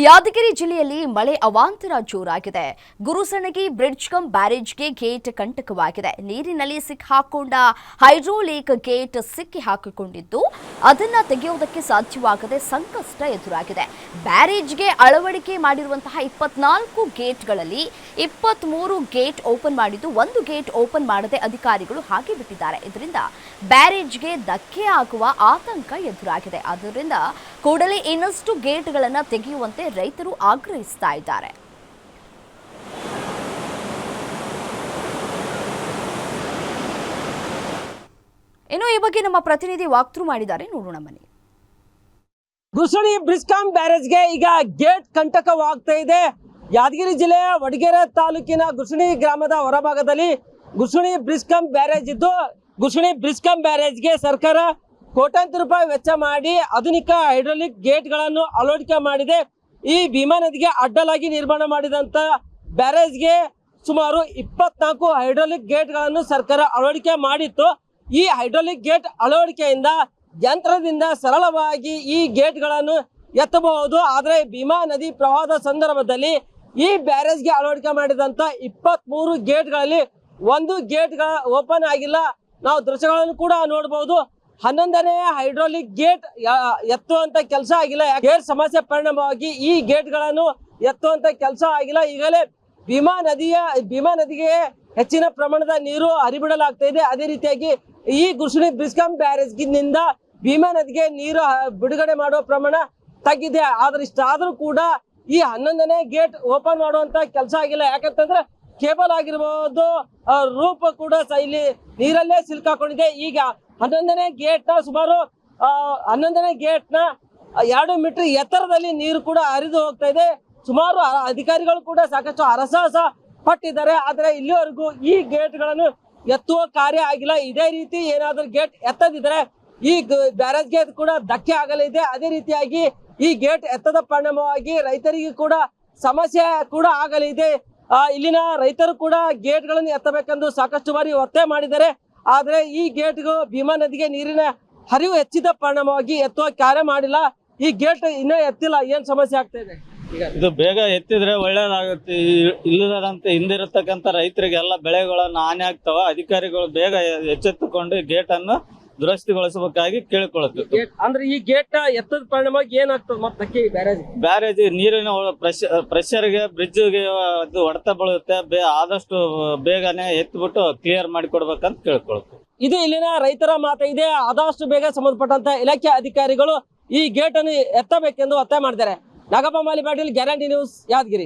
ಯಾದಗಿರಿ ಜಿಲ್ಲೆಯಲ್ಲಿ ಮಳೆ ಅವಾಂತರ ಜೋರಾಗಿದೆ. Gurusanagi bridge come ಬ್ಯಾರೇಜ್ಗೆ gate ಕಂಟಕವಾಗಿದೆ. ನೀರಿನಲ್ಲಿ ಸಿಕ್ಕಿಹಾಕೊಂಡ ಹೈಡ್ರೋಲಿಕ್ ಗೇಟ್ ಸಿಕ್ಕಿ ಹಾಕಿಕೊಂಡಿದ್ದು ಅದನ್ನು ತೆಗೆಯುವುದಕ್ಕೆ ಸಾಧ್ಯವಾಗದೆ ಸಂಕಷ್ಟ ಎದುರಾಗಿದೆ. ಬ್ಯಾರೇಜ್ಗೆ ಅಳವಡಿಕೆ ಮಾಡಿರುವಂತಹ 24 ಗೇಟ್ಗಳಲ್ಲಿ 23 ಗೇಟ್ ಓಪನ್ ಮಾಡಿದ್ದು, ಒಂದು ಗೇಟ್ ಓಪನ್ ಮಾಡದೆ ಅಧಿಕಾರಿಗಳು ಹಾಗೆ ಬಿಟ್ಟಿದ್ದಾರೆ. ಇದರಿಂದ ಬ್ಯಾರೇಜ್ಗೆ ಧಕ್ಕೆ ಆಗುವ ಆತಂಕ ಎದುರಾಗಿದೆ. ಆದ್ದರಿಂದ ಕೂಡಲೇ ಇನ್ನಷ್ಟು ಗೇಟ್ಗಳನ್ನು ತೆಗೆಯುವಂತೆ ರೈತರು ಆಗ್ರಹಿಸ್ತಾ ಇದ್ದಾರೆ. ಇನ್ನು ಈ ಬಗ್ಗೆ ನಮ್ಮ ಪ್ರತಿನಿಧಿ ವಾಕ್ಥ್ರೂ ಮಾಡಿದ್ದಾರೆ, ನೋಡೋಣ ಬನ್ನಿ. ಗುರುಸಣಿ ಬ್ರಿಡ್ಜ್ ಕಮ್ ಬ್ಯಾರೇಜ್ಗೆ ಈಗ ಗೇಟ್ ಕಂಟಕವಾಗ್ತಾ ಇದೆ. ಯಾದಗಿರಿ ಜಿಲ್ಲೆಯ ವಡಗೇರೆ ತಾಲೂಕಿನ ಗುರುಸಣಿ ಗ್ರಾಮದ ಹೊರಭಾಗದಲ್ಲಿ ಗುರುಸಣಿ ಬ್ರಿಡ್ಜ್ ಕಮ್ ಬ್ಯಾರೇಜ್ ಇದ್ದು, ಗುರುಸಣಿ ಬ್ರಿಡ್ಜ್ ಕಮ್ ಬ್ಯಾರೇಜ್ಗೆ ಸರ್ಕಾರ ಕೋಟ್ಯಾಂತರ ರೂಪಾಯಿ ವೆಚ್ಚ ಮಾಡಿ ಆಧುನಿಕ ಹೈಡ್ರಾಲಿಕ್ ಗೇಟ್ಗಳನ್ನು ಅಳವಡಿಕೆ ಮಾಡಿದೆ. ಈ ಭೀಮಾ ನದಿಗೆ ಅಡ್ಡಲಾಗಿ ನಿರ್ಮಾಣ ಮಾಡಿದಂತ ಬ್ಯಾರೇಜ್ಗೆ ಸುಮಾರು 24 ಹೈಡ್ರಾಲಿಕ್ ಗೇಟ್ಗಳನ್ನು ಸರ್ಕಾರ ಅಳವಡಿಕೆ ಮಾಡಿತ್ತು. ಈ ಹೈಡ್ರಾಲಿಕ್ ಗೇಟ್ ಅಳವಡಿಕೆಯಿಂದ ಯಂತ್ರದಿಂದ ಸರಳವಾಗಿ ಈ ಗೇಟ್ಗಳನ್ನು ಎತ್ತಬಹುದು. ಆದರೆ ಭೀಮಾ ನದಿ ಪ್ರವಾಹದ ಸಂದರ್ಭದಲ್ಲಿ ಈ ಬ್ಯಾರೇಜ್ಗೆ ಅಳವಡಿಕೆ ಮಾಡಿದಂತ 23 ಗೇಟ್ಗಳಲ್ಲಿ ಒಂದು ಗೇಟ್ ಓಪನ್ ಆಗಿಲ್ಲ. ನಾವು ದೃಶ್ಯಗಳನ್ನು ಕೂಡ ನೋಡಬಹುದು. 11ನೇ ಹೈಡ್ರಾಲಿಕ್ ಗೇಟ್ ಎತ್ತುವಂತ ಕೆಲಸ ಆಗಿಲ್ಲ. ಗೇಟ್ ಸಮಸ್ಯೆ ಪರಿಣಾಮವಾಗಿ ಈ ಗೇಟ್ಗಳನ್ನು ಎತ್ತುವಂತ ಕೆಲಸ ಆಗಿಲ್ಲ. ಈಗಲೇ ಭೀಮಾ ನದಿಗೆ ಹೆಚ್ಚಿನ ಪ್ರಮಾಣದ ನೀರು ಹರಿಬಿಡಲಾಗ್ತಾ ಇದೆ. ಅದೇ ರೀತಿಯಾಗಿ ಈ ಗುರುಸಣಿ ಬ್ರಿಡ್ಜ್ ಕಮ್ ಬ್ಯಾರೇಜ್ನಿಂದ ಭೀಮಾ ನದಿಗೆ ನೀರು ಬಿಡುಗಡೆ ಮಾಡುವ ಪ್ರಮಾಣ ತಗ್ಗಿದೆ. ಆದ್ರೆ ಇಷ್ಟಾದ್ರೂ ಕೂಡ ಈ 11ನೇ ಗೇಟ್ ಓಪನ್ ಮಾಡುವಂತ ಕೆಲಸ ಆಗಿಲ್ಲ. ಯಾಕಂತಂದ್ರೆ ಕೇಬಲ್ ಆಗಿರ್ಬೋದು, ರೂಪ ಕೂಡ ಇಲ್ಲಿ ನೀರಲ್ಲೇ ಸಿಲ್ಕಾಕೊಂಡಿದೆ. ಈಗ 11ನೇ ಗೇಟ್ ನ ಸುಮಾರು 11ನೇ ಗೇಟ್ ನ 2 ಮೀಟರ್ ಎತ್ತರದಲ್ಲಿ ನೀರು ಕೂಡ ಹರಿದು ಹೋಗ್ತಾ ಇದೆ. ಸುಮಾರು ಅಧಿಕಾರಿಗಳು ಕೂಡ ಸಾಕಷ್ಟು ಹರಸಾಹಸ ಪಟ್ಟಿದ್ದಾರೆ. ಆದ್ರೆ ಇಲ್ಲಿವರೆಗೂ ಈ ಗೇಟ್ಗಳನ್ನು ಎತ್ತುವ ಕಾರ್ಯ ಆಗಿಲ್ಲ. ಇದೇ ರೀತಿ ಏನಾದ್ರೂ ಗೇಟ್ ಎತ್ತದಿದ್ರೆ ಈ ಬ್ಯಾರೇಜ್ ಗೇಟ್ ಕೂಡ ಧಕ್ಕೆ ಆಗಲಿದೆ. ಅದೇ ರೀತಿಯಾಗಿ ಈ ಗೇಟ್ ಎತ್ತದ ಪರಿಣಾಮವಾಗಿ ರೈತರಿಗೆ ಕೂಡ ಸಮಸ್ಯೆ ಕೂಡ ಆಗಲಿದೆ. ಇಲ್ಲಿನ ರೈತರು ಕೂಡ ಗೇಟ್ಗಳನ್ನು ಎತ್ತಬೇಕೆಂದು ಸಾಕಷ್ಟು ಬಾರಿ ಒತ್ತಾಯ ಮಾಡಿದ್ದಾರೆ. ಆದ್ರೆ ಈ ಗೇಟ್ಗೂ ಭೀಮಾ ನದಿಗೆ ನೀರಿನ ಹರಿವು ಹೆಚ್ಚಿದ ಪರಿಣಾಮವಾಗಿ ಎತ್ತುವ ಕಾರ್ಯ ಮಾಡಿಲ್ಲ. ಈ ಗೇಟ್ ಇನ್ನೂ ಎತ್ತಿಲ್ಲ. ಏನ್ ಸಮಸ್ಯೆ ಆಗ್ತಾ ಇದೆ? ಇದು ಬೇಗ ಎತ್ತಿದ್ರೆ ಒಳ್ಳೇದಾಗುತ್ತೆ. ಇಲ್ಲದಂತೆ ಹಿಂದಿರತಕ್ಕಂಥ ರೈತರಿಗೆಲ್ಲ ಬೆಳೆಗಳನ್ನು ಹಾನಿ ಆಗ್ತಾವ. ಅಧಿಕಾರಿಗಳು ಬೇಗ ಎಚ್ಚೆತ್ತುಕೊಂಡು ಗೇಟ್ ಅನ್ನು ದುರಸ್ತಿಗೊಳಿಸಬೇಕಾಗಿ ಕೇಳಿಕೊಳ್ಳುತ್ತೆ. ಅಂದ್ರೆ ಈ ಗೇಟ್ ಎತ್ತದ ಪರಿಣಾಮವಾಗಿ ಏನಾಗ್ತದೆ? ಮತ್ತೆ ಬ್ಯಾರೇಜ್ ನೀರಿನ ಪ್ರೆಷರ್ಗೆ ಬ್ರಿಡ್ಜ್ಗೆ ಅದು ಹೊಡೆತ ಬೀಳುತ್ತೆ. ಆದಷ್ಟು ಬೇಗನೆ ಎತ್ತಿಬಿಟ್ಟು ಕ್ಲಿಯರ್ ಮಾಡಿಕೊಡ್ಬೇಕಂತ ಕೇಳ್ಕೊಳುತ್ತೆ. ಇದು ಇಲ್ಲಿನ ರೈತರ ಮಾತಾಗಿದೆ. ಆದಷ್ಟು ಬೇಗ ಸಂಬಂಧಪಟ್ಟಂತ ಇಲಾಖೆ ಅಧಿಕಾರಿಗಳು ಈ ಗೇಟ್ ಅನ್ನು ಎತ್ತಬೇಕೆಂದು ಒತ್ತಾಯ ಮಾಡಿದ್ದಾರೆ. ನಾಗಪ್ಪ ಮಾಲಿ ಪಾಟೀಲ್, ಗ್ಯಾರಂಟಿ ನ್ಯೂಸ್, ಯಾದಗಿರಿ.